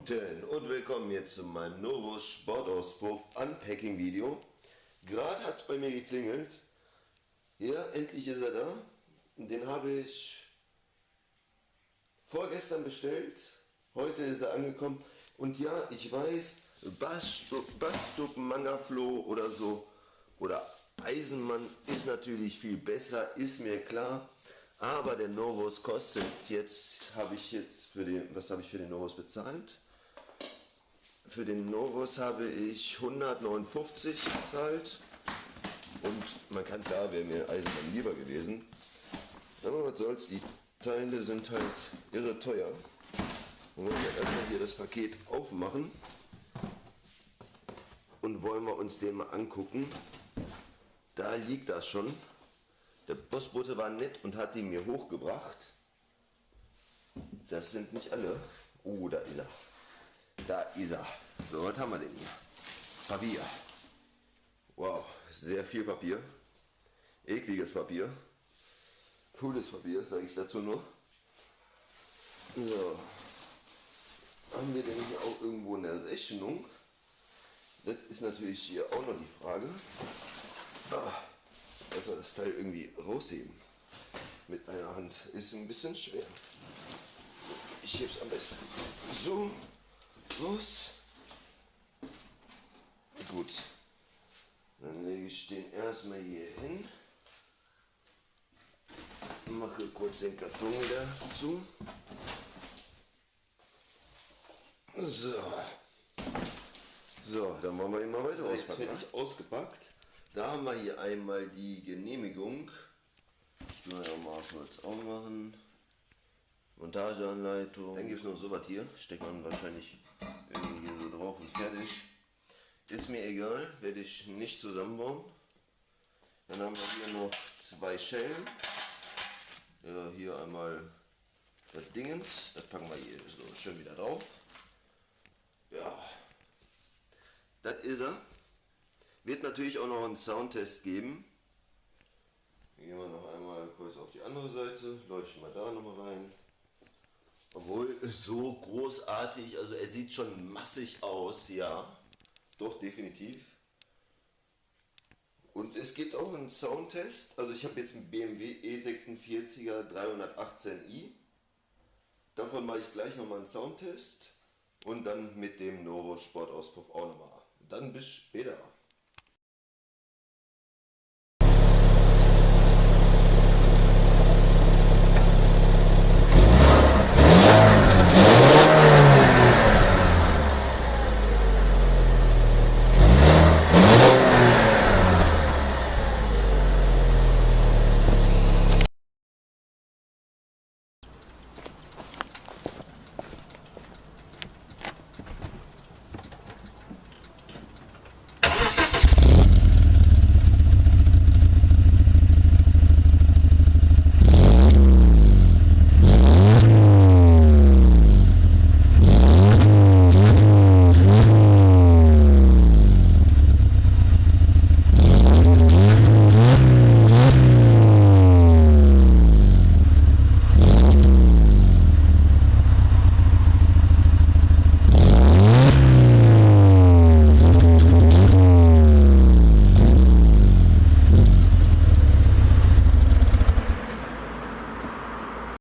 Guten und willkommen jetzt zu meinem Novos Sportauspuff Unpacking Video. Gerade hat es bei mir geklingelt. Ja, endlich ist er da. Den habe ich vorgestern bestellt. Heute ist er angekommen. Und ja, ich weiß, Bastup Mangafloh oder so oder Eisenmann ist natürlich viel besser, ist mir klar. Aber der Novos kostet jetzt, was habe ich für den Novos bezahlt? Für den Novos habe ich 159 bezahlt. Und man kann, klar, wäre mir Eisenmann lieber gewesen. Aber was soll's, die Teile sind halt irre teuer. Und wollen wir erstmal hier das Paket aufmachen. Und wollen wir uns den mal angucken. Da liegt das schon. Der Postbote war nett und hat die mir hochgebracht. Das sind nicht alle. Oh, da ist er. Da ist er. So, was haben wir denn hier? Papier. Wow, sehr viel Papier. Ekliges Papier. Cooles Papier, sage ich dazu nur. So. Haben wir denn hier auch irgendwo eine Rechnung? Das ist natürlich hier auch noch die Frage. Dass wir das Teil irgendwie rausheben. Mit einer Hand ist ein bisschen schwer. Ich hebe es am besten so raus. Gut. Dann lege ich den erstmal hier hin. Mache kurz den Karton wieder zu. So, dann wollen wir ihn mal weiter auspacken. Jetzt fertig ausgepackt. Da haben wir hier einmal die Genehmigung. Steuermaß aufmachen. Montageanleitung. Dann gibt es noch sowas hier. Steckt man wahrscheinlich irgendwie hier so drauf und fertig. Ist mir egal, werde ich nicht zusammenbauen. Dann haben wir hier noch zwei Schellen. Ja, hier einmal das Dingens. Das packen wir hier so schön wieder drauf. Ja, das ist er. Wird natürlich auch noch einen Soundtest geben. Gehen wir noch einmal kurz auf die andere Seite, leuchten wir da nochmal rein. Obwohl so großartig, also er sieht schon massig aus, ja. Doch, definitiv. Und es gibt auch einen Soundtest. Also ich habe jetzt einen BMW E46er 318i. Davon mache ich gleich nochmal einen Soundtest. Und dann mit dem Novos Sportauspuff auch nochmal. Dann bis später.